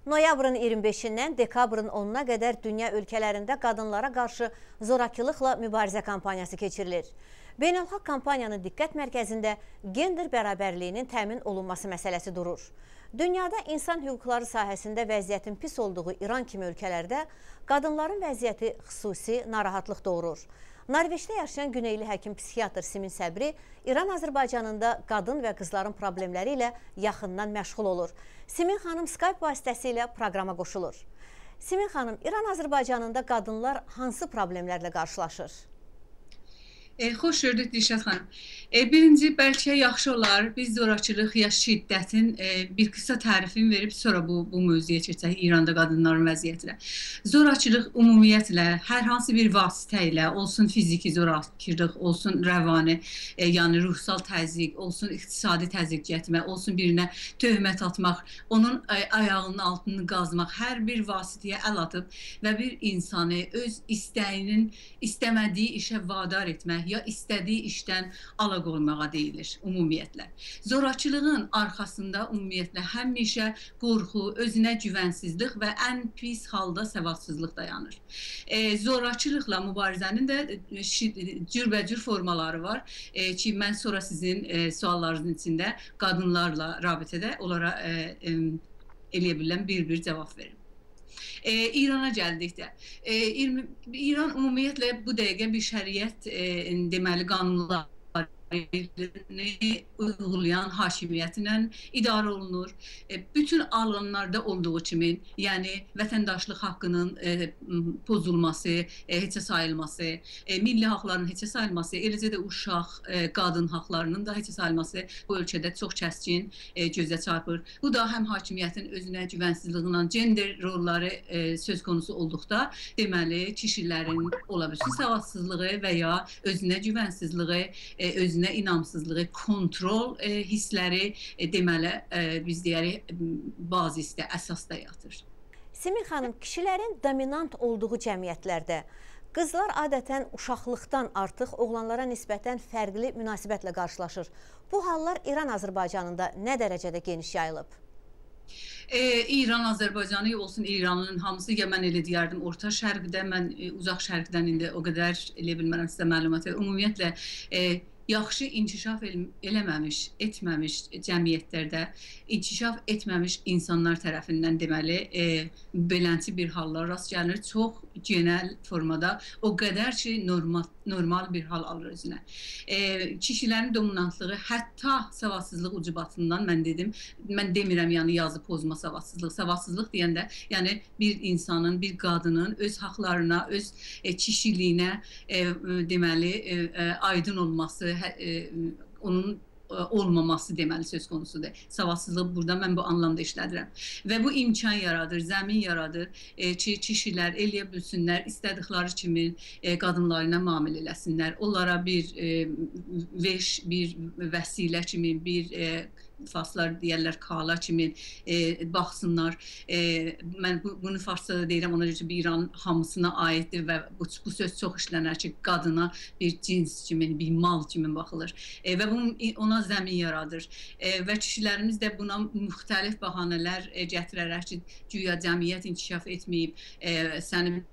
Noyabrın 25-dən dekabrın 10-na qədər dünya ölkələrində qadınlara qarşı zorakılıqla mübarizə kampaniyası keçirilir. Beynəlxalq kampaniyanın diqqət mərkəzində gender bərabərliyinin təmin olunması məsələsi durur. Dünyada insan hüquqları sahəsində vəziyyətin pis olduğu İran kimi ölkələrdə qadınların vəziyyəti xüsusi narahatlıq doğurur. Norveçdə yaşayan Güneyli həkim psixiatr Simin Səbri İran-Azərbaycanında qadın və qızların problemləri ilə yaxından məşğul olur. Simin xanım Skype vasitəsilə proqrama qoşulur. Simin xanım, İran-Azərbaycanında qadınlar hansı problemlərlə qarşılaşır? Xoş gördük Dilşad xanım. Birinci, bəlkə yaxşı olar biz zorakılıq ya şiddətin bir qısa tərifini verib sonra bu mövzuya keçək, İranda qadınların vəziyyətinə. Zorakılıq ümumiyyətlə hər hansı bir vasitə ilə, olsun fiziki zorakılıq, olsun rəvani, yəni ruhsal təzyiq, olsun iqtisadi təzyiq etmək, olsun birinə töhmət atmaq, onun ayağının altını qazmaq, hər bir vasitəyə əl atıb və bir insanı öz istəyinin istəmədiyi işə vadar etmək, ya istədiyi işdən alaqolmağa deyilir ümumiyyətlə. Zorakılığın arxasında ümumiyyətlə həmişə qorxu, özünə güvənsizlik və ən pis halda səvadsızlıq dayanır. Zorakılıqla mübarizənin də cürbəcür formaları var ki, mən sonra sizin suallarınızın içində qadınlarla rabitədə onlara eləyə bilən bir cavab verim. İrana gəldikdə, İran ümumiyyətlə bu dəqiqə bir şəriət deməli qanunlar uygulayan hakimiyyətlə idarə olunur. Bütün alanlarda olduğu kimi, yəni vətəndaşlıq haqqının pozulması, heçə sayılması, milli haqların heçə sayılması, eləcə də uşaq, qadın haqlarının da heçə sayılması bu ölkədə çox kəskin gözə çarpır. Bu da həm hakimiyyətin özünə güvənsizliyindən, gender rolları söz konusu olduqda, deməli, kişilərin ola bilsin savadsızlığı və ya özünə güvənsizliyi, özünə inamsızlığı, kontrol hissləri deməli biz deyərik bazisdə, əsasda yatır. Simin xanım, kişilərin dominant olduğu cəmiyyətlərdə qızlar adətən uşaqlıqdan artıq oğlanlara nisbətən fərqli münasibətlə qarşılaşır. Bu hallar İran-Azərbaycanında nə dərəcədə geniş yayılıb? İran, Azərbaycanı olsun, İranın hamısı, ya mən elə deyərdim, Orta Şərqdə, mən Uzaq Şərqdən indi o qədər elə bilmərəm sizə məlumat verir. Ümumiyyətlə, yaxşı inkişaf eləməmiş, etməmiş cəmiyyətlərdə, inkişaf etməmiş insanlar tərəfindən deməli, beləncə bir hallar rast gəlinir. Çox genel formada, o qədər ki, normal bir hal alır özünə. Kişilərin dominantlığı, hətta savadsızlıq ucubatından mən dedim, mən demirəm yəni yazı pozma savadsızlıq. Savadsızlıq deyəndə, yəni bir insanın, bir qadının öz haqlarına, öz kişiliyinə deməli, aydın olması, onun olmaması deməli söz konusudur. Savadsızlıq burada mən bu anlamda işlədirəm. Və bu imkan yaradır, zəmin yaradır ki, kişilər eləyə bilsinlər, istədikləri kimi qadınlarına müamilə eləsinlər. Onlara bir veş, bir vəsilə kimi, bir farslar deyərlər, kala kimi baxsınlar. Mən bunu farsda deyirəm, ona görə ki, bir İran hamısına aiddir və bu söz çox işlənər ki, qadına bir cins kimi, bir mal kimi baxılır. Və ona zəmin yaradır. Və kişilərimiz də buna müxtəlif bəhanələr gətirərək ki, güya cəmiyyət inkişaf etməyib, sənin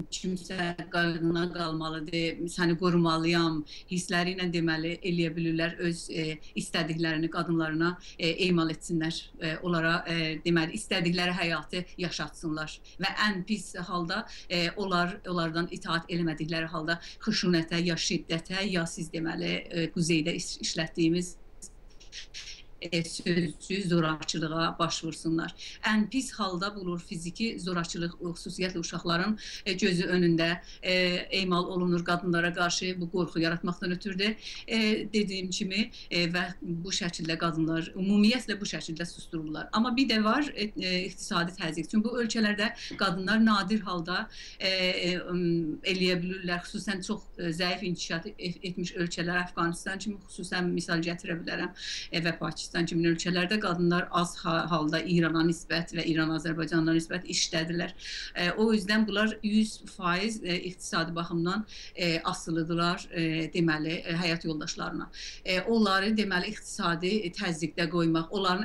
kimsə qadına qalmalıdır, səni qorumalıyam hissləri ilə deməli eləyə bilirlər, öz istədiklərini qadınlarına emal etsinlər, onlara deməli istədikləri həyatı yaşatsınlar və ən pis halda onlardan itaat eləmədikləri halda xışunətə, ya şiddətə, ya siz deməli quzeydə işlətdiyimiz sözcü zorakılığa başvursunlar. Ən pis halda bulur fiziki zorakılıq, xüsusiyyətlə uşaqların gözü önündə emal olunur qadınlara qarşı, bu qorxu yaratmaqdan ötürü dediyim kimi və bu şəkildə qadınlar ümumiyyətlə bu şəkildə sustururlar. Amma bir də var iqtisadi təzyiq. Çünki bu ölkələrdə qadınlar nadir halda eləyə bilirlər, xüsusən çox zəif inkişaf etmiş ölkələr, Əfqanistan kimi xüsusən misal gətirə bilərəm və Pakistan Pakistan kimi ölkələrdə qadınlar az halda İrana nisbət və İran Azərbaycanla nisbət işlədilər. O yüzdən bunlar 100% iqtisadi baxımdan asılıdırlar deməli həyat yoldaşlarına. Onları deməli iqtisadi təzyiqdə qoymaq, onların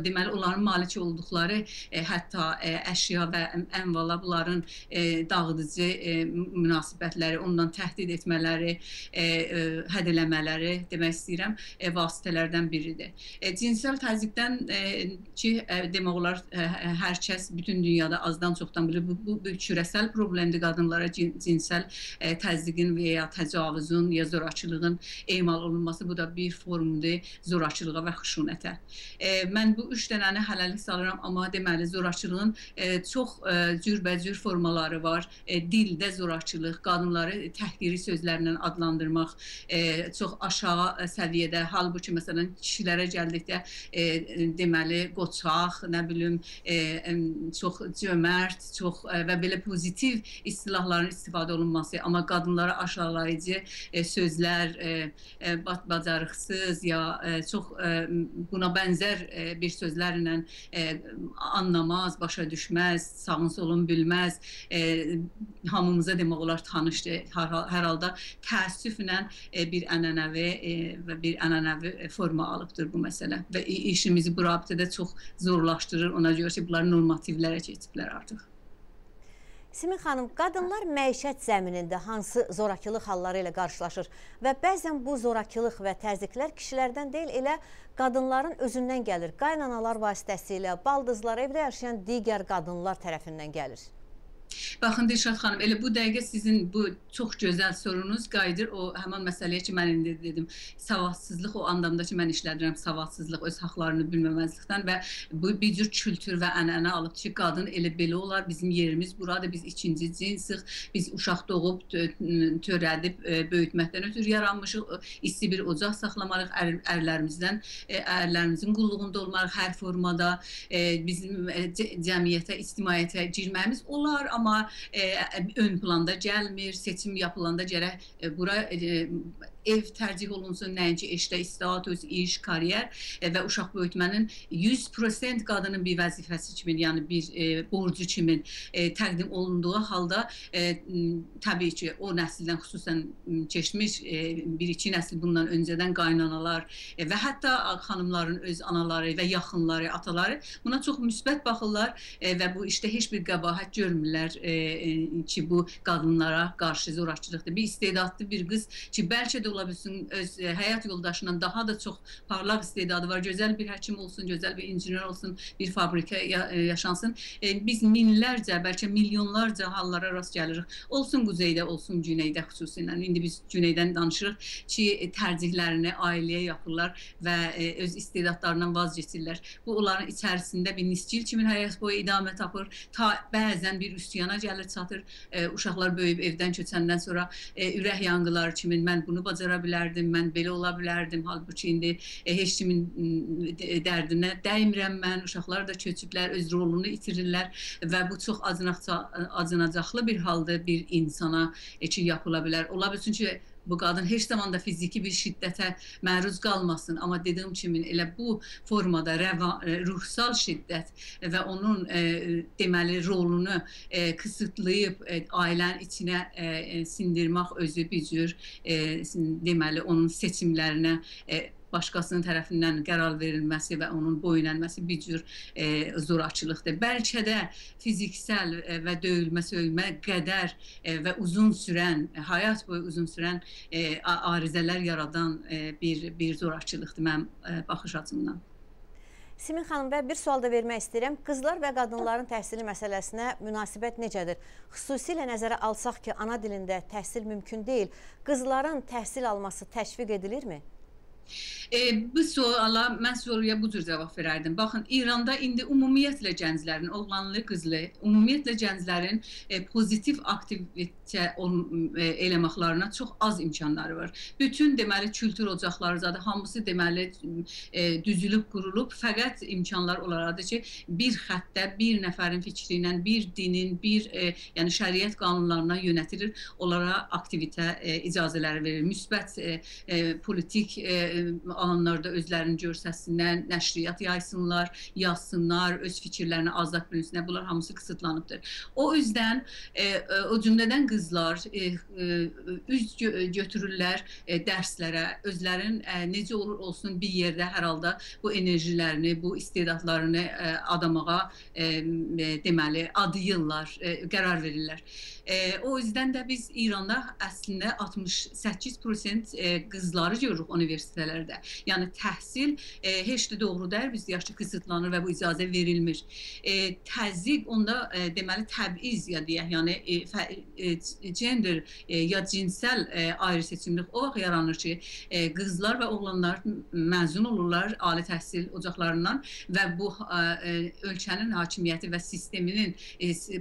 deməli onların malik olduqları hətta əşya və əmvala bunların dağıdıcı münasibətləri, ondan təhdid etmələri, hədələmələri demək istəyirəm vasitələrdən biridir. Cinsel təzyiqdən ki, demək olar hər kəs bütün dünyada azdan çoxdan bilir, bu küresel problemdir qadınlara cinsel təzyiqin və ya təcavüzün ya zorakılığın emal olunması, bu da bir formdur zorakılığa və xuşunətə. Mən bu üç dənəni hələlik salıram, amma deməli zorakılığın çox cürbəcür formaları var. Dildə zorakılıq, qadınları təhqiri sözlərlə adlandırmaq çox aşağı səviyyədə, halbuki məsələn kişilərə gəldikdə deməli qoçaq, nə bilim çox cömert, çox və belə pozitiv istilahların istifadə olunması, amma qadınlara aşağılayıcı sözlər, bacarıqsız ya çox buna bənzər bir sözlərlə anlamaz, başa düşməz, sağın solun bilməz, hamımıza demək olar tanışdır. Hər halda təəssüflə bir ənənəvi və bir ənənəvi forma alıbdır bu məsələ və işimizi bu rabitədə çox zorlaşdırır. Ona görə ki, bunlar normativlərə keçiblər artıq. Simin xanım, qadınlar məişət zəminində hansı zorakılıq halları ilə qarşılaşır və bəzən bu zorakılıq və təzyiqlər kişilərdən deyil, elə qadınların özündən gəlir. Qaynanalar vasitəsilə, baldızlar, evdə yaşayan digər qadınlar tərəfindən gəlir. Baxın Dilşad xanım, elə bu dəqiqə sizin bu çox gözəl sorunuz qayıdır o həman məsələyə ki, mən indi dedim, savadsızlıq o anlamda ki, mən işlədirəm savadsızlıq, öz haqlarını bilməməzlikdən və bu bir cür kültür və ənənə alıb ki, qadın elə belə olar, bizim yerimiz buradır, biz ikinci cinsik, biz uşaq doğub, törədib, böyütməkdən ötürü yaranmışıq, isti bir ocaq saxlamalıyıq, ərlərimizin qulluğunda olmalıyıq hər formada, bizim cəmiyyətə, ictimaiyyətə girməyimiz olar, amma ön planda gəlmir, seçim yapılanda gərək bura ev tərcih olunsun, nəinki işdə status, iş, kariyer və uşaq böyütmənin 100% qadının bir vəzifəsi kimi, yəni bir borcu kimi təqdim olunduğu halda təbii ki, o nəsildən xüsusən keçmiş bir-iki nəsil bundan öncədən qaynanalar və hətta xanımların öz anaları və yaxınları, ataları buna çox müsbət baxırlar və bu işdə heç bir qəbahət görmürlər ki, bu qadınlara qarşı zorakılıqdır. Bir istedadlı bir qız ki, bəlkə də ola bilsin, öz həyat yoldaşından daha da çox parlaq istedadı var, gözəl bir həkim olsun, gözəl bir injiner olsun, bir fabrika yaşansın. Biz minlərcə, bəlkə milyonlarca hallara rast gəlirik. Olsun quzeydə, olsun güneydə xüsusilə. İndi biz güneydən danışırıq ki, tərzihlərini ailəyə yapırlar və öz istedadlarından vaz keçirlər. Bu, onların içərisində bir nisçil kimi həyat boyu idamə tapır, ta bəzən bir üsyana gəlir, çatır. Uşaqlar böyüyüb evdən köçəndən sonra ürək yanğıları kimi mən bunu bacara bilərdim, mən belə ola bilərdim. Halbuki indi heç kimin dərdinə dəymirəm mən. Uşaqlar da köçüblər, öz rolunu itirirlər və bu çox acınacaqlı bir halda bir insana ki, yapıla bilər. Ola bilsin ki, bu qadın heç zaman da fiziki bir şiddətə məruz qalmasın. Amma dediyim kimi elə bu formada ruhsal şiddət və onun deməli rolunu kısıtlayıb ailənin içinə sindirmək özü bir cür deməli onun seçimlərinə başqasının tərəfindən qərar verilməsi və onun boyun əyilməsi bir cür zorakılıqdır. Bəlkə də fiziksel və döyülmə, söymə qədər və uzun sürən, həyat boyu uzun sürən arızələr yaradan bir zorakılıqdır mənim baxış açımdan. Simin xanım, və bir sual da vermək istəyirəm. Qızlar və qadınların təhsili məsələsinə münasibət necədir? Xüsusilə nəzərə alsaq ki, ana dilində təhsil mümkün deyil. Qızların təhsil alması təşviq edilirmi? Bu suala mən soruya bu cür cavab verərdim. Baxın, İranda indi ümumiyyətlə gənclərin, oğlanlı, qızlı, ümumiyyətlə gənclərin pozitiv aktivitə eləməklərine çox az imkanları var. Bütün deməli kültür ocaqları zaten hamısı deməli düzülüb, qurulub, fəqət imkanlar olaraqdır ki, bir xəttə, bir nəfərin fikri ilə, bir dinin, bir yəni şəriət qanunlarına yönətilir, onlara aktivitə icazələri verir, müsbət politik alanlarda özlərini görsəsinlər, nəşriyyat yaysınlar, yazsınlar, öz fikirlərini azad bilsinlər. Bunlar hamısı kısıtlanıbdır. O yüzden o cümlədən qızlar üz götürürlər dərslərə, özlərin necə olur olsun bir yerdə hər halda bu enerjilərini, bu istedadlarını adamağa deməli adayırlar, qərar verirlər. O yüzden də biz İranda əslində 68% qızları görürük universitetlərdə. Yəni təhsil heç də doğru deyil, biz yaşlı kısıtlanır və bu icazə verilmir. Təzyiq onda deməli təbiiz ya deyək, yəni gender ya cinsel ayrı seçimlik o vaxt yaranır ki, qızlar və oğlanlar məzun olurlar ali təhsil ocaqlarından və bu ölkənin hakimiyyəti və sisteminin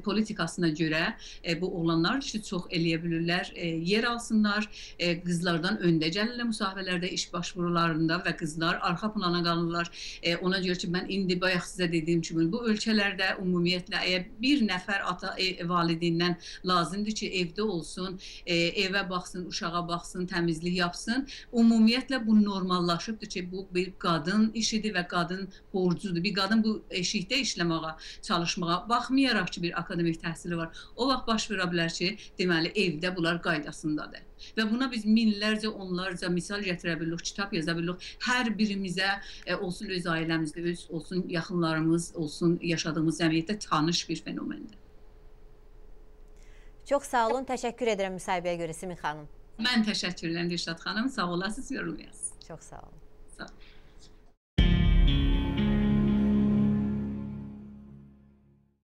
politikasına görə bu oğlanlar üçün çox eləyə bilirlər, yer alsınlar, qızlardan öndə gəlirlər müsahibələrdə, iş başvurularında və qızlar arxa plana qalırlar. Ona görə ki, mən indi bayaq sizə dediyim kimi, bu ölkələrdə ümumiyyətlə əgər bir nəfər ata valideyindən lazımdır ki, evdə olsun, evə baxsın, uşağa baxsın, təmizlik yapsın, ümumiyyətlə bu normallaşıbdır ki, bu bir qadın işidir və qadın borcudur. Bir qadın bu eşikdə işləməyə, çalışmağa, baxmayaraq ki, bir akademik təhsili var. O vaxt baş verə bilər ki, deməli, evdə bunlar qaydasındadır. Və buna biz minlərcə, onlarca misal gətirə bilirik, kitab yaza bilirik. Hər birimizə olsun öz ailəmizdə, olsun yaxınlarımız, olsun yaşadığımız cəmiyyətdə tanış bir fenomendir. Çox sağ olun, təşəkkür edirəm müsahibəyə görə Simin xanım. Mən təşəkkür edirəm Dilşad xanım, sağ olasınız, yorulmayasınız. Çox sağ olun. Sağ olun.